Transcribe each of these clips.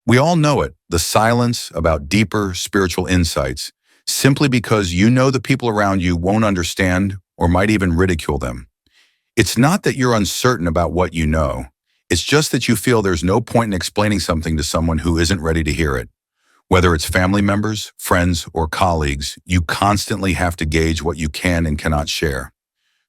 We all know it, the silence about deeper spiritual insights, simply because you know the people around you won't understand or might even ridicule them. It's not that you're uncertain about what you know. It's just that you feel there's no point in explaining something to someone who isn't ready to hear it. Whether it's family members, friends, or colleagues, you constantly have to gauge what you can and cannot share.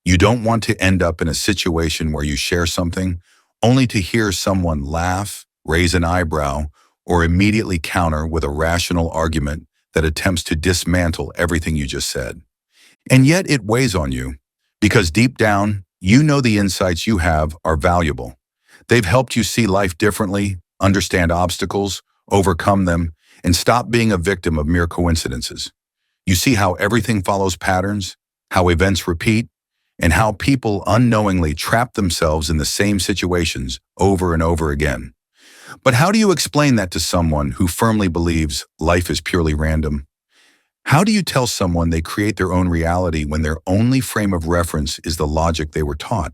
You don't want to end up in a situation where you share something only to hear someone laugh, raise an eyebrow, or immediately counter with a rational argument that attempts to dismantle everything you just said. And yet it weighs on you, because deep down, you know the insights you have are valuable. They've helped you see life differently, understand obstacles, overcome them, and stop being a victim of mere coincidences. You see how everything follows patterns, how events repeat, and how people unknowingly trap themselves in the same situations over and over again. But how do you explain that to someone who firmly believes life is purely random? How do you tell someone they create their own reality when their only frame of reference is the logic they were taught?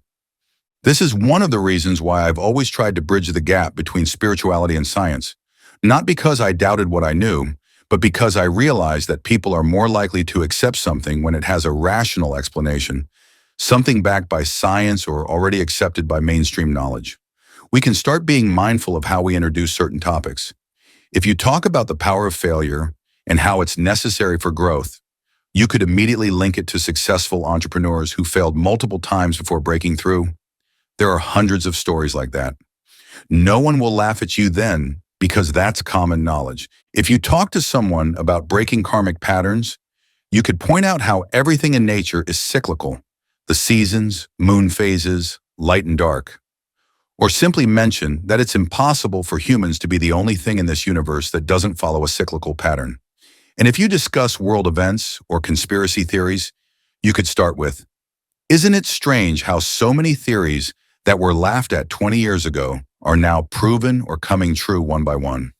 This is one of the reasons why I've always tried to bridge the gap between spirituality and science. Not because I doubted what I knew, but because I realized that people are more likely to accept something when it has a rational explanation, something backed by science or already accepted by mainstream knowledge. We can start being mindful of how we introduce certain topics. If you talk about the power of failure and how it's necessary for growth, you could immediately link it to successful entrepreneurs who failed multiple times before breaking through. There are hundreds of stories like that. No one will laugh at you then because that's common knowledge. If you talk to someone about breaking karmic patterns, you could point out how everything in nature is cyclical, the seasons, moon phases, light and dark. Or simply mention that it's impossible for humans to be the only thing in this universe that doesn't follow a cyclical pattern. And if you discuss world events or conspiracy theories, you could start with, "Isn't it strange how so many theories that were laughed at 20 years ago are now proven or coming true one by one?"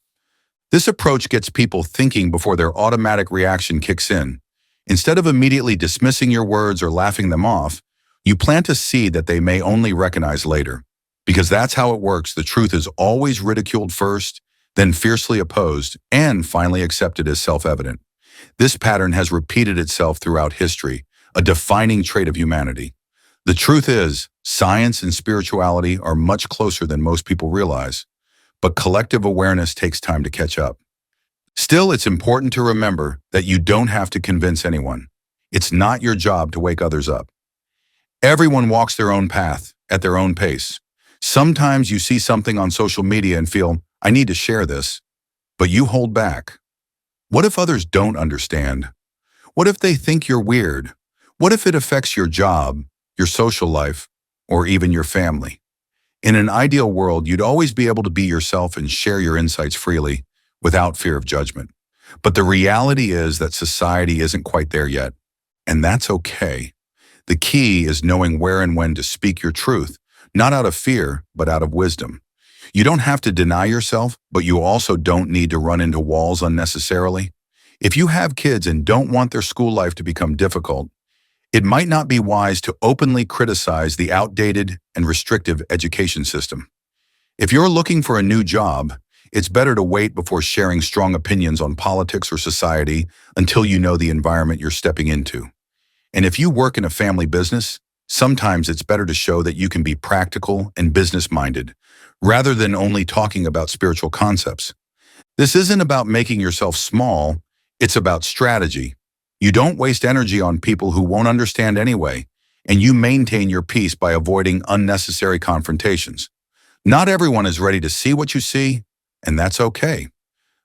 This approach gets people thinking before their automatic reaction kicks in. Instead of immediately dismissing your words or laughing them off, you plant a seed that they may only recognize later. Because that's how it works. The truth is always ridiculed first, then fiercely opposed, and finally accepted as self-evident. This pattern has repeated itself throughout history, a defining trait of humanity. The truth is, science and spirituality are much closer than most people realize, but collective awareness takes time to catch up. Still, it's important to remember that you don't have to convince anyone. It's not your job to wake others up. Everyone walks their own path, at their own pace. Sometimes you see something on social media and feel, "I need to share this," but you hold back. What if others don't understand? What if they think you're weird? What if it affects your job, your social life, or even your family? In an ideal world, you'd always be able to be yourself and share your insights freely, without fear of judgment. But the reality is that society isn't quite there yet, and that's okay. The key is knowing where and when to speak your truth, not out of fear, but out of wisdom. You don't have to deny yourself, but you also don't need to run into walls unnecessarily. If you have kids and don't want their school life to become difficult, it might not be wise to openly criticize the outdated and restrictive education system. If you're looking for a new job, it's better to wait before sharing strong opinions on politics or society until you know the environment you're stepping into. And if you work in a family business, sometimes it's better to show that you can be practical and business-minded, rather than only talking about spiritual concepts. This isn't about making yourself small, it's about strategy. You don't waste energy on people who won't understand anyway, and you maintain your peace by avoiding unnecessary confrontations. Not everyone is ready to see what you see, and that's okay.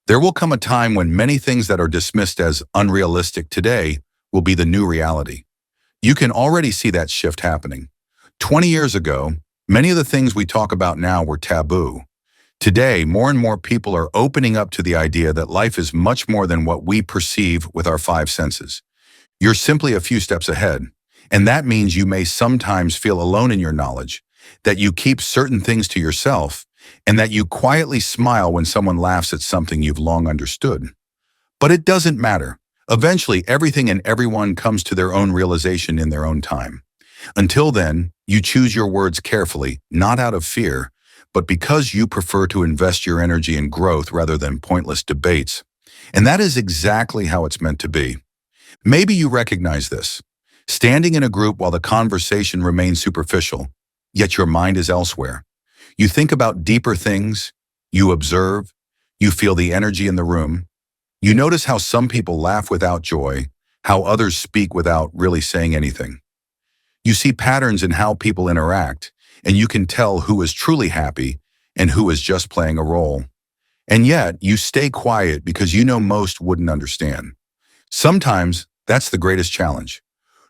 There will come a time when many things that are dismissed as unrealistic today will be the new reality. You can already see that shift happening. 20 years ago, many of the things we talk about now were taboo. Today, more and more people are opening up to the idea that life is much more than what we perceive with our five senses. You're simply a few steps ahead, and that means you may sometimes feel alone in your knowledge, that you keep certain things to yourself, and that you quietly smile when someone laughs at something you've long understood. But it doesn't matter. Eventually, everything and everyone comes to their own realization in their own time. Until then, you choose your words carefully, not out of fear, but because you prefer to invest your energy in growth rather than pointless debates. And that is exactly how it's meant to be. Maybe you recognize this. Standing in a group while the conversation remains superficial, yet your mind is elsewhere. You think about deeper things, you observe, you feel the energy in the room. You notice how some people laugh without joy, how others speak without really saying anything. You see patterns in how people interact, and you can tell who is truly happy and who is just playing a role. And yet, you stay quiet because you know most wouldn't understand. Sometimes, that's the greatest challenge.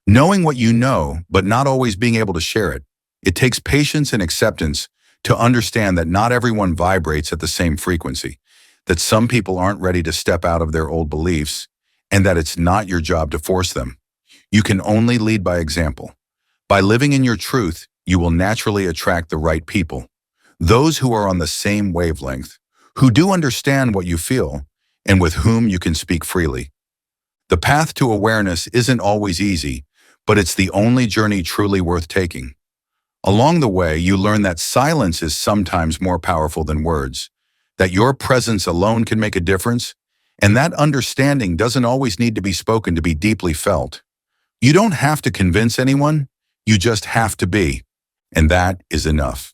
Knowing what you know, but not always being able to share it. It takes patience and acceptance to understand that not everyone vibrates at the same frequency, that some people aren't ready to step out of their old beliefs, and that it's not your job to force them. You can only lead by example. By living in your truth, you will naturally attract the right people, those who are on the same wavelength, who do understand what you feel, and with whom you can speak freely. The path to awareness isn't always easy, but it's the only journey truly worth taking. Along the way, you learn that silence is sometimes more powerful than words, that your presence alone can make a difference, and that understanding doesn't always need to be spoken to be deeply felt. You don't have to convince anyone, you just have to be, and that is enough.